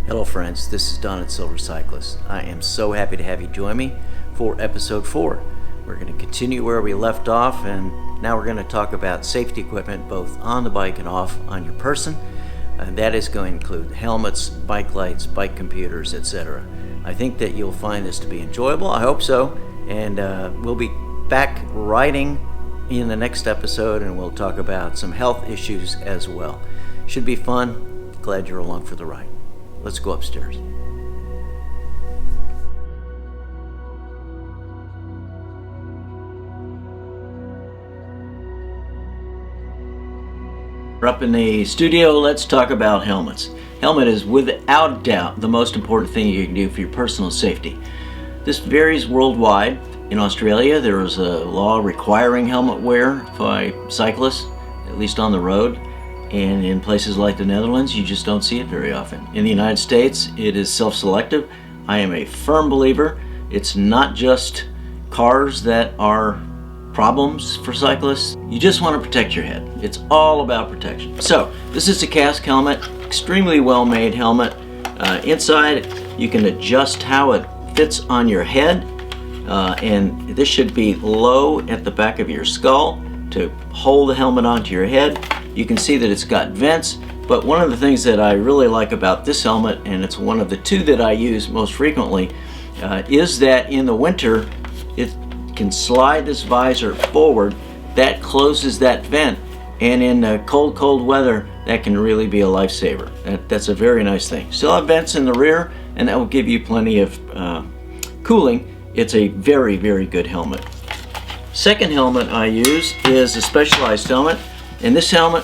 Hello friends, this is Don at Silver Cyclist. I am so happy to have you join me for episode 4. We're going to continue where we left off, and now we're going to talk about safety equipment both on the bike and off on your person. And that is going to include helmets, bike lights, bike computers, etc. I think that you'll find this to be enjoyable. I hope so. And we'll be back riding in the next episode, and we'll talk about some health issues as well. Should be fun. Glad you're along for the ride. Let's go upstairs. We're up in the studio. Let's talk about helmets. Helmet is without doubt the most important thing you can do for your personal safety. This varies worldwide. In Australia, there is a law requiring helmet wear by cyclists, at least on the road. And in places like the Netherlands, you just don't see it very often. In the United States, it is self-selective. I am a firm believer. It's not just cars that are problems for cyclists. You just want to protect your head. It's all about protection. So, this is a cast helmet, extremely well-made helmet. Inside, you can adjust how it fits on your head. And this should be low at the back of your skull to hold the helmet onto your head. You can see that it's got vents, but one of the things that I really like about this helmet, and it's one of the two that I use most frequently, is that in the winter it can slide this visor forward. That closes that vent, and in cold weather that can really be a lifesaver. That's a very nice thing. Still have vents in the rear, and that will give you plenty of cooling. It's a very good helmet. Second helmet I use is a Specialized helmet. And this helmet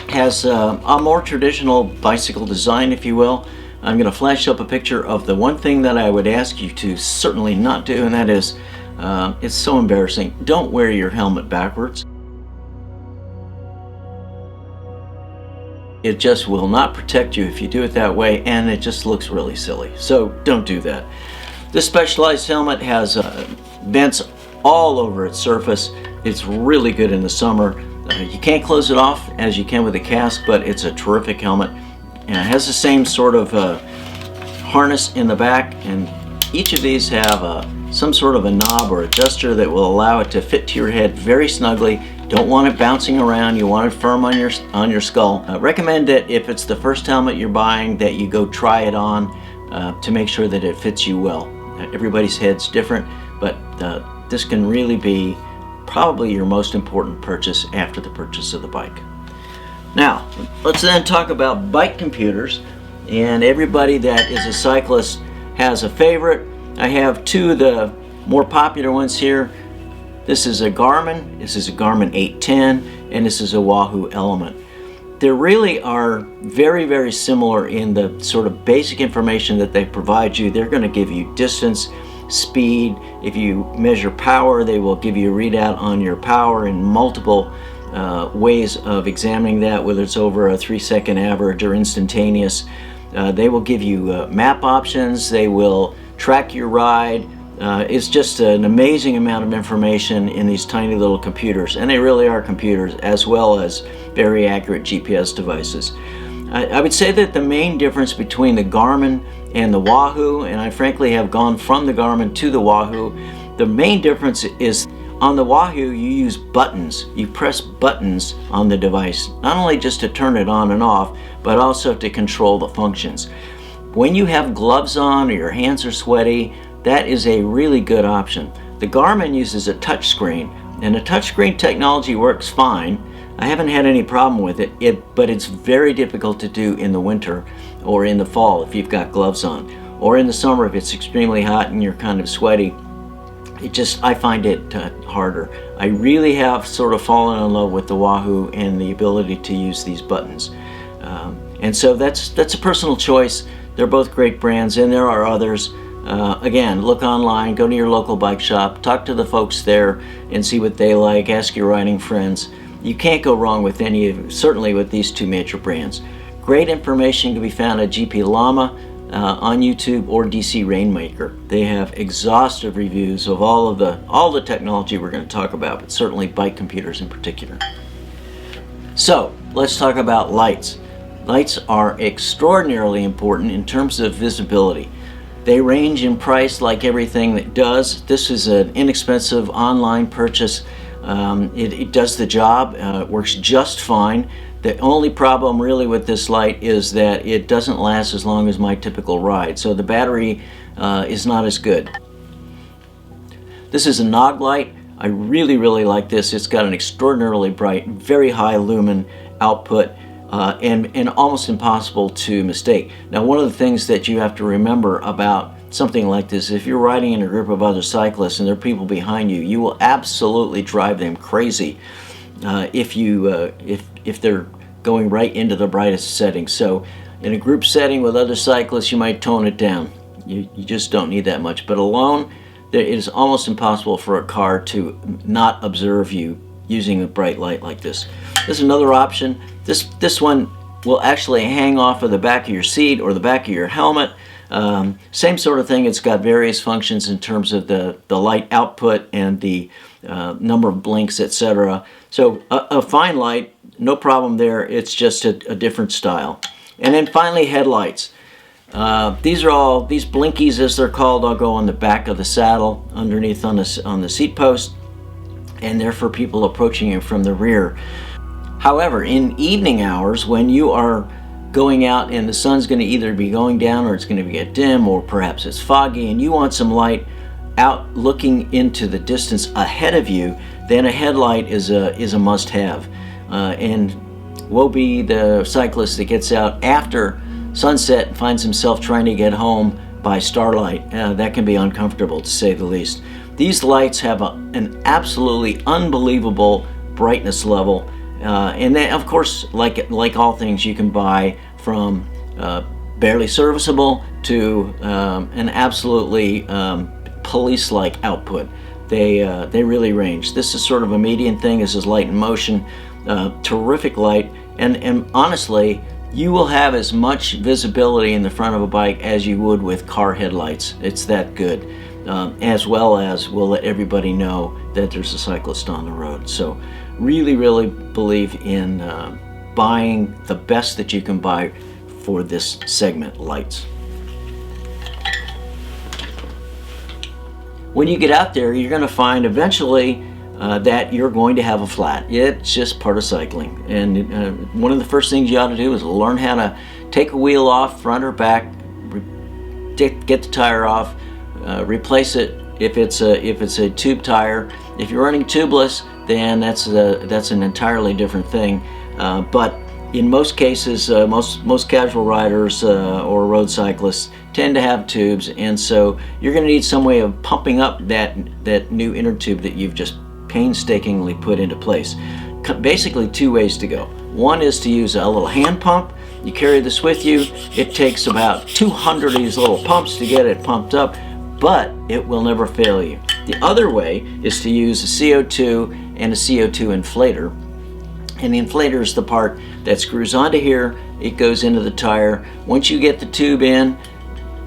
has a more traditional bicycle design, if you will. I'm going to flash up a picture of the one thing that I would ask you to certainly not do, and that is, it's so embarrassing. Don't wear your helmet backwards. It just will not protect you if you do it that way, and it just looks really silly. So don't do that. This Specialized helmet has vents all over its surface. It's really good in the summer. You can't close it off as you can with a cast, but it's a terrific helmet. And it has the same sort of harness in the back, and each of these have some sort of a knob or adjuster that will allow it to fit to your head very snugly. Don't want it bouncing around. You want it firm on your skull. Recommend that if it's the first helmet you're buying, that you go try it on to make sure that it fits you well. Everybody's head's different, but this can really be probably your most important purchase after the purchase of the bike. Now, let's then talk about bike computers. And everybody that is a cyclist has a favorite. I have two of the more popular ones here. This is a Garmin. This is a Garmin 810, and this is a Wahoo Element. They really are very similar in the sort of basic information that they provide you. They're going to give you distance, speed. If you measure power, they will give you a readout on your power in multiple ways of examining that, whether it's over a 3-second average or instantaneous. They will give you map options. They will track your ride. It's just an amazing amount of information in these tiny little computers, and they really are computers as well as very accurate GPS devices. I would say that the main difference between the Garmin and the Wahoo, and I frankly have gone from the Garmin to the Wahoo, the main difference is on the Wahoo you use buttons. You press buttons on the device, not only just to turn it on and off, but also to control the functions. When you have gloves on or your hands are sweaty, that is a really good option. The Garmin uses a touch screen, and the touchscreen technology works fine. I haven't had any problem with it, but it's very difficult to do in the winter or in the fall if you've got gloves on, or in the summer if it's extremely hot and you're kind of sweaty. I find it harder. I really have sort of fallen in love with the Wahoo and the ability to use these buttons. And so that's a personal choice. They're both great brands, and there are others. Again, look online, go to your local bike shop, talk to the folks there and see what they like, ask your riding friends. You can't go wrong with certainly with these two major brands. Great information can be found at GP Llama on YouTube or DC Rainmaker. They have exhaustive reviews of all the technology we're going to talk about, but certainly bike computers in particular. So let's talk about lights. Lights are extraordinarily important in terms of visibility. They range in price like everything that does. This is an inexpensive online purchase. It does the job. It works just fine. The only problem really with this light is that it doesn't last as long as my typical ride, so the battery is not as good. This is a Nog light. I really like this. It's got an extraordinarily bright, very high lumen output, and almost impossible to mistake. Now, one of the things that you have to remember about something like this, if you're riding in a group of other cyclists and there are people behind you, you will absolutely drive them crazy if they're going right into the brightest setting. So in a group setting with other cyclists, you might tone it down. You just don't need that much. But alone, it is almost impossible for a car to not observe you using a bright light like this. There's another option. This one will actually hang off of the back of your seat or the back of your helmet. Same sort of thing. It's got various functions in terms of the light output and the number of blinks, etc. So a fine light, no problem there. It's just a different style. And then finally, headlights. These blinkies, as they're called, all go on the back of the saddle, underneath on the seat post, and they're for people approaching you from the rear. However, in evening hours, when you are going out and the sun's going to either be going down or it's going to get dim, or perhaps it's foggy, and you want some light out looking into the distance ahead of you, then a headlight is a must-have. And woe be the cyclist that gets out after sunset and finds himself trying to get home by starlight. That can be uncomfortable, to say the least. These lights have an absolutely unbelievable brightness level, and then, of course, like all things, you can buy from barely serviceable to an absolutely police-like output. They really range. This is sort of a median thing. This is light in motion, terrific light, and honestly, you will have as much visibility in the front of a bike as you would with car headlights. It's that good, as well as will let everybody know that there's a cyclist on the road. So really believe in buying the best that you can buy for this segment, lights. When you get out there, you're going to find eventually that you're going to have a flat. It's just part of cycling. And one of the first things you ought to do is learn how to take a wheel off, front or back, get the tire off, replace it if it's a tube tire. If you're running tubeless, then that's an entirely different thing. But in most cases, most casual riders or road cyclists tend to have tubes, and so you're going to need some way of pumping up that new inner tube that you've just painstakingly put into place. Basically, two ways to go. One is to use a little hand pump. You carry this with you. It takes about 200 of these little pumps to get it pumped up, but it will never fail you. The other way is to use a CO2 and a CO2 inflator. And the inflator is the part that screws onto here. It goes into the tire. Once you get the tube in,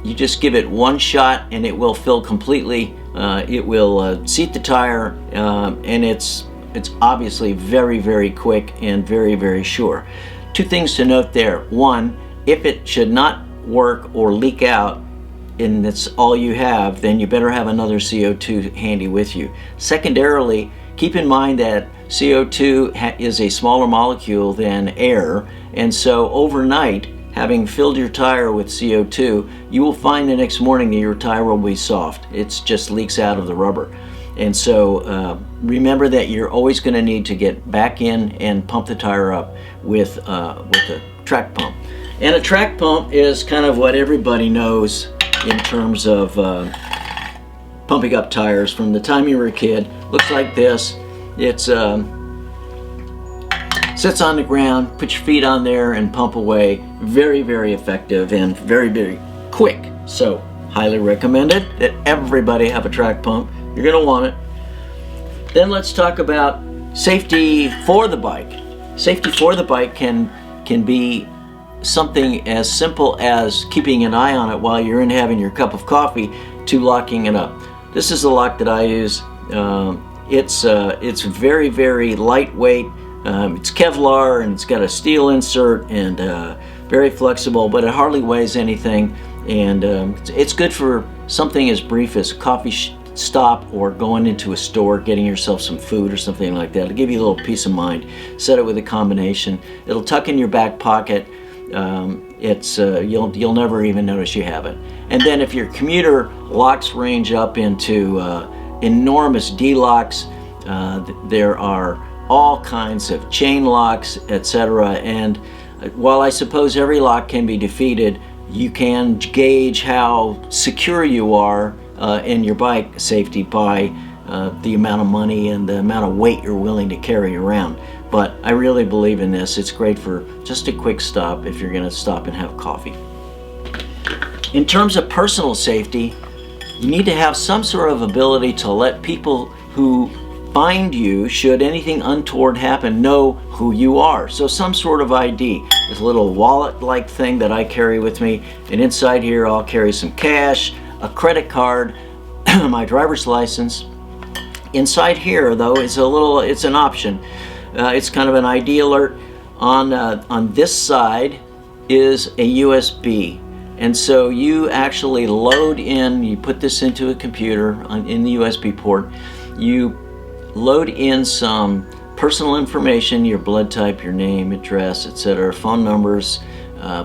you just give it one shot and it will fill completely. It will seat the tire, and it's obviously very quick and very sure. Two things to note there. One, if it should not work or leak out and that's all you have, then you better have another CO2 handy with you. Secondarily, keep in mind that CO2 is a smaller molecule than air, and so overnight, having filled your tire with CO2, you will find the next morning that your tire will be soft. It just leaks out of the rubber. And so remember that you're always going to need to get back in and pump the tire up with a track pump. And a track pump is kind of what everybody knows in terms of pumping up tires from the time you were a kid. Looks like this. It's sits on the ground, put your feet on there and pump away. Very effective and very quick. So highly recommended that everybody have a track pump. You're going to want it. Then let's talk about safety for the bike. Safety for the bike can be something as simple as keeping an eye on it while you're in having your cup of coffee to locking it up. This is the lock that I use. It's very lightweight. It's Kevlar and it's got a steel insert, and very flexible, but it hardly weighs anything, and it's good for something as brief as a coffee stop or going into a store, getting yourself some food or something like that. It'll give you a little peace of mind. Set it with a combination. It'll tuck in your back pocket. You'll never even notice you have it. And then if your commuter locks range up into enormous D-locks, there are all kinds of chain locks, etc. And while I suppose every lock can be defeated, you can gauge how secure you are in your bike safety by the amount of money and the amount of weight you're willing to carry around. But I really believe in this. It's great for just a quick stop if you're going to stop and have coffee. In terms of personal safety, you need to have some sort of ability to let people who find you, should anything untoward happen, know who you are. So some sort of ID. There's a little wallet-like thing that I carry with me, and inside here I'll carry some cash, a credit card, my driver's license. Inside here, though, it's an option. It's kind of an ID alert. On this side is a USB, and so you actually load in. You put this into a computer in the USB port. You load in some personal information, your blood type, your name, address, etc., phone numbers,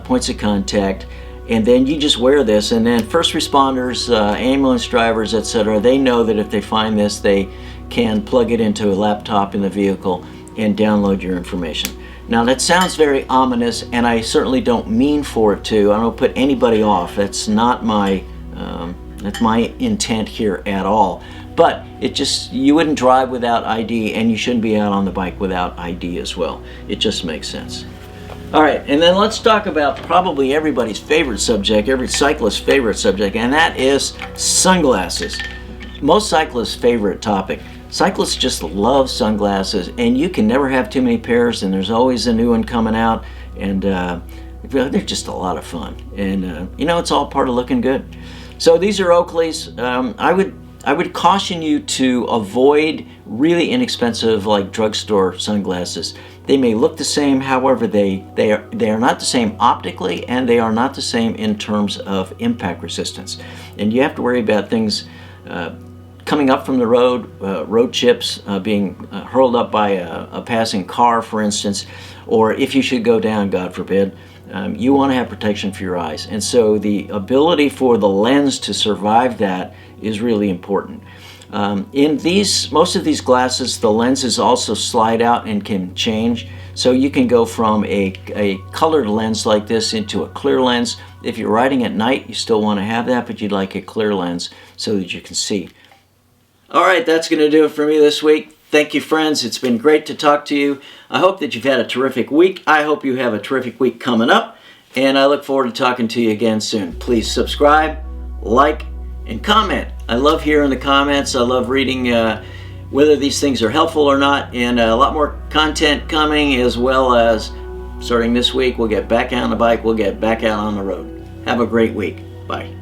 points of contact, and then you just wear this, and then first responders, ambulance drivers, etc., they know that if they find this, they can plug it into a laptop in the vehicle and download your information. Now that sounds very ominous, and I certainly don't mean for it to. I don't put anybody off. That's not my intent here at all. But you wouldn't drive without ID, and you shouldn't be out on the bike without ID as well. It just makes sense. All right, and then let's talk about probably everybody's favorite subject, every cyclist's favorite subject, and that is sunglasses. Most cyclists' favorite topic. Cyclists just love sunglasses, and you can never have too many pairs, and there's always a new one coming out, and they're just a lot of fun. And it's all part of looking good. So these are Oakley's. I would caution you to avoid really inexpensive, like drugstore sunglasses. They may look the same, however, they are not the same optically, and they are not the same in terms of impact resistance. And you have to worry about things coming up from the road chips being hurled up by a passing car, for instance, or if you should go down, God forbid. You want to have protection for your eyes, and so the ability for the lens to survive that is really important. In most of these glasses, the lenses also slide out and can change, so you can go from a colored lens like this into a clear lens. If you're riding at night, you still want to have that, but you'd like a clear lens so that you can see. All right, that's going to do it for me this week. Thank you, friends. It's been great to talk to you. I hope that you've had a terrific week. I hope you have a terrific week coming up, and I look forward to talking to you again soon. Please subscribe, like, and comment. I love hearing the comments. I love reading whether these things are helpful or not, and a lot more content coming, as well as starting this week, we'll get back on the bike, we'll get back out on the road. Have a great week. Bye.